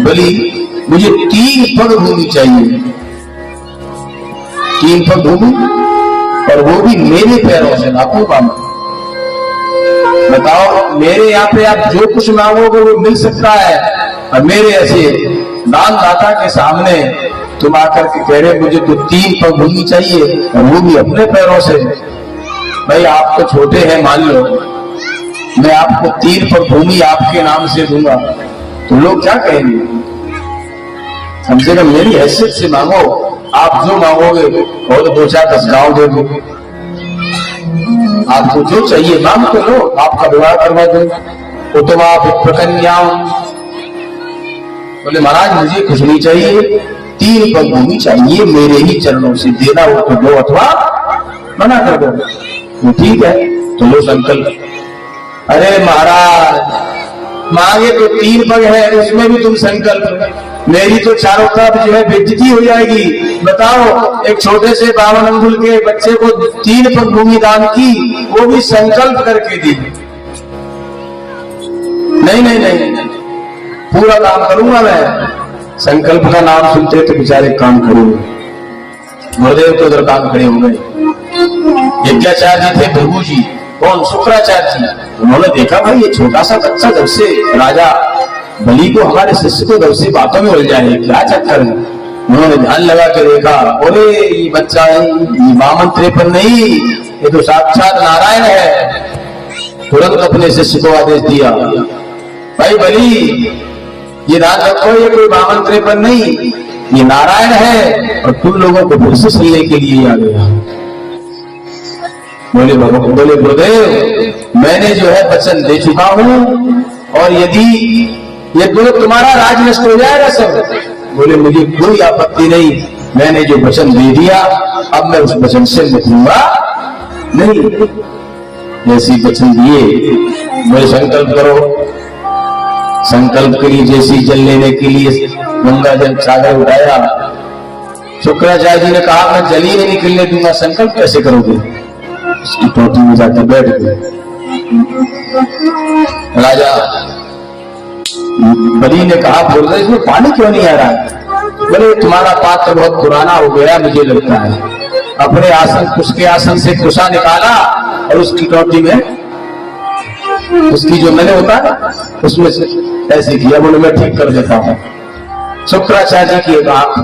बोली मुझे 3 पग भूमि चाहिए, 3 पग भूमि, और वो भी मेरे पैरों से नापू मामा। बताओ, मेरे यहाँ पे आप जो कुछ मांगोगे वो मिल सकता है, और मेरे ऐसे दानदाता के सामने तुम आकर के कह रहे मुझे तो 3 पग भूमि चाहिए, और वो भी अपने पैरों से। भाई आप तो छोटे हैं, मान लो मैं आपको 3 पग भूमि आपके नाम से दूंगा तो लोग क्या कहेंगे? कम से कम मेरी हैसियत से मांगो, आप जो मांगोगे वो तो 2-4-10 गांव दे दो, आपको जो चाहिए मांग तो लो, आपका विवाह करवा दो। तो तुम आप प्रकन्या बोले महाराज मुझे कुछ नहीं चाहिए, 3 पग भूमि चाहिए, मेरे ही चरणों से देना हो तो दो अथवा मना कर दो। तो ठीक है, तो लो संकल्प। अरे महाराज मांगे तो 3 पग है, उसमें भी तुम संकल्प, मेरी तो चारों तरफ जो है बेइज्जती हो जाएगी। बताओ, एक छोटे से 52 अंगुल के बच्चे को 3 पग भूमि दान की, वो भी संकल्प करके दी। नहीं नहीं नहीं, नहीं। पूरा काम करूंगा मैं। संकल्प का नाम सुनते तो बेचारे काम करेंगे। गुरुदेव तो उधर काम खड़े हो गए। यज्ञाचार्य जी थे प्रभु जी, कौन? शुक्राचार्य जी। उन्होंने देखा भाई ये छोटा सा बच्चा जब से राजा बलि को, हमारे शिष्य को जब से बातों में उलझा है, क्या चक्कर है? उन्होंने ध्यान लगा के देखा, अरे ये बच्चा है, ये वामन 53 नहीं, ये तो साक्षात नारायण है। तुरंत अपने शिष्य को आदेश दिया, भाई बलि ये दान रखो, ये कोई वामन 53 नहीं, ये नारायण है, और तुम लोगों को फिर से सुनने के लिए आ गया। बोले गुरुदेव मैंने जो है वचन दे चुका हूं, और यदि ये दो तुम्हारा राज नष्ट हो जाएगा सब। बोले मुझे कोई आपत्ति नहीं, मैंने जो वचन दे दिया अब मैं उस वचन से मुकरूंगा नहीं। जैसी वचन दिए, बोले संकल्प करो। संकल्प के लिए जैसी जल लेने के लिए गंगा जल सागर उठाया, शुक्राचार्य जी ने कहा मैं जल ही नहीं निकलने दूंगा, संकल्प कैसे करोगे? उसकी टोटी में जाकर बैठ गए। राजा बलि ने कहा बोल रहे इसमें पानी क्यों नहीं आ रहा है? बोले तुम्हारा पात्र बहुत पुराना हो गया मुझे लगता है। अपने आसन, उसके आसन से कुशा निकाला और उसकी टोटी में, उसकी जो मैंने होता है उसमें ऐसे किया। बोले मैं ठीक कर देता हूं। शुक्राचार्य की एक आंख,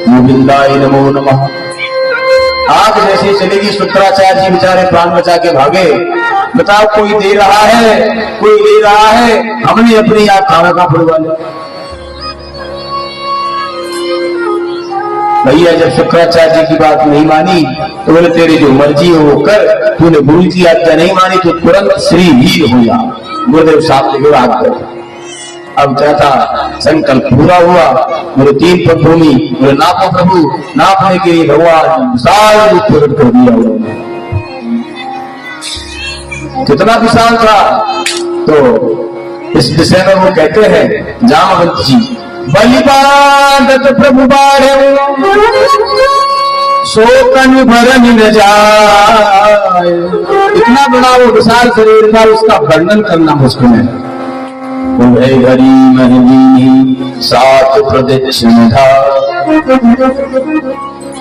गोविंदाय नमो नमः, आंख जैसी चलेगी, शुक्राचार्य जी बेचारे प्राण बचा के भागे। बताओ, कोई दे रहा है, कोई ले रहा है, हमने अपनी आंख खाना का फुलवा लिया। भैया जब शुक्राचार्य जी की बात नहीं मानी तो बोले तेरी जो मर्जी हो वो कर, तूने गुरु की आज्ञा नहीं मानी तो तुरंत श्रीहीन हो जा। गुरुदेव साहब ने आग कर। अब क्या था, संकल्प पूरा हुआ। मेरे 3 पग भूमि, मेरे नापो प्रभु, नापने के लिए भगवान विशाल रूप प्रकट कर दिया। कितना विशाल था, तो इस विषय में वो कहते हैं जामवंत जी, बलिपादत प्रभु बाढ़े शोकन भरन न जाए। इतना बड़ा वो विशाल शरीर था, उसका वर्णन करना मुश्किल है। हरि महनी 7 प्रदक्षिण था।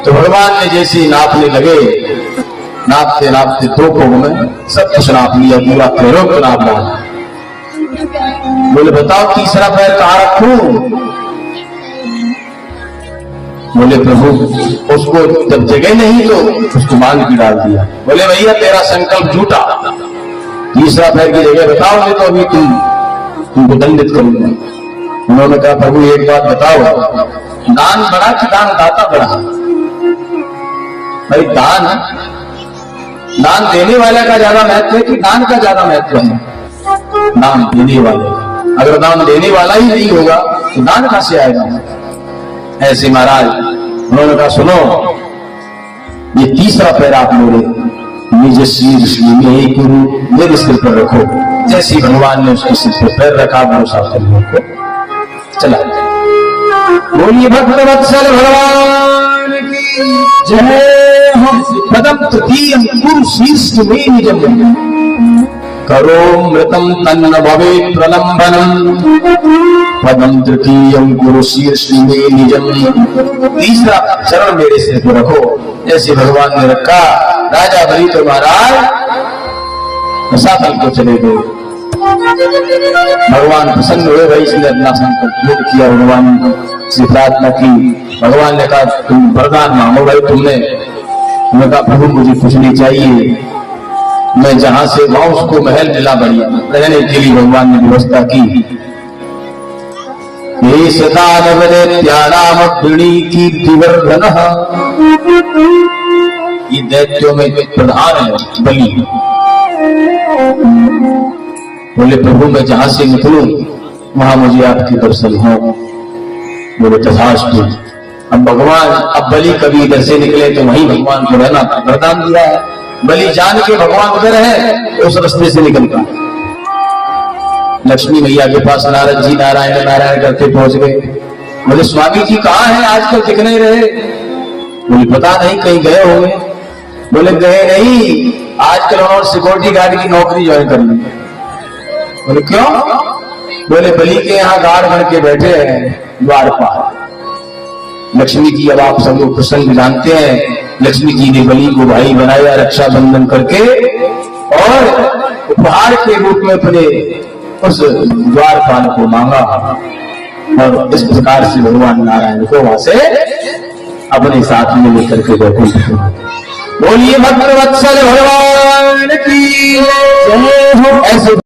तो भगवान ने जैसे नापने लगे, नापते नापते 2 पग में सब कुछ नाप लिया, पूरा पैरों को नाप लिया। बोले बताओ तीसरा पैर कहाँ रखूं? बोले प्रभु उसको जब जगह नहीं तो उसको बांध के डाल दिया। बोले भैया तेरा संकल्प झूठा, तीसरा पैर की जगह बताओ, नहीं तो अभी तुमको दंडित करूंगा। उन्होंने कहा प्रभु एक बात बताओ, दान बड़ा कि दान दाता बड़ा? भाई दान देने वाले का ज्यादा महत्व है कि दान का ज्यादा महत्व है? दान देने वाले का। अगर दान देने वाला ही नहीं होगा तो दान कहां से आएगा? ऐसे महाराज उन्होंने कहा सुनो, ये तीसरा पैर आप मेरे निज शीर्ष में गुरु मेरे सिर पर रखो। जैसे भगवान ने उसके सिर पर पैर रखा, भरोसा को चला। बोलिए भक्त वत्सल भगवान की जय। हम पदम तृतीयम गुरु शीर्ष में निजम। करो मृतम तन्न भवे प्रलंबनम पदम तृतीयम गुरु शीर्ष में निजम। तीसरा चरण मेरे सिर पर रखो, जैसे भगवान ने रखा। राजा बलि तो महाराज रसातल को चले गए। भगवान प्रसन्न हुए, भाई इसने अपना संकल्प पूर्ण किया। भगवान से प्रार्थना की। भगवान ने कहा तुम वरदान मांगो। भाई तुमने कहा प्रभु मुझे कुछ नहीं चाहिए, मैं जहां से वहां उसको महल मिला बढ़िया रहने के लिए भगवान ने व्यवस्था की। ये सदानव दैत्यानाम कीर्तिवर्धन, ये दैत्यों में प्रधान है बलि। बोले प्रभु मैं जहां से निकलूं वहां मुझे आपके दर्शन हो। बोले तथास्तु। अब भगवान, अब बलि कभी इधर से निकले तो वहीं भगवान को रहना था, वरदान दिया है। बलि जान के भगवान उधर है उस रास्ते से निकलता। लक्ष्मी मैया के पास नारद जी नारायण नारायण करते पहुंच गए। बोले स्वामी जी कहाँ हैं, आजकल दिख नहीं रहे। बोले पता नहीं कहीं गए होंगे। बोले गए नहीं, आजकल उन्होंने सिक्योरिटी गार्ड की नौकरी ज्वाइन कर ली। बोले क्यों? बोले बलि के यहाँ गार्ड बन के बैठे हैं द्वारपाल। लक्ष्मी जी, अब आप सब लोग प्रसंग जानते हैं, लक्ष्मी जी ने बलि को भाई बनाया रक्षाबंधन करके और उपहार के रूप में अपने उस द्वारपाल को मांगा। और इस प्रकार से भगवान नारायण को वहां से अपने साथ में लेकर के बैठे। बोलिए भद्रवत्सल भगवान की जय हो। ऐसे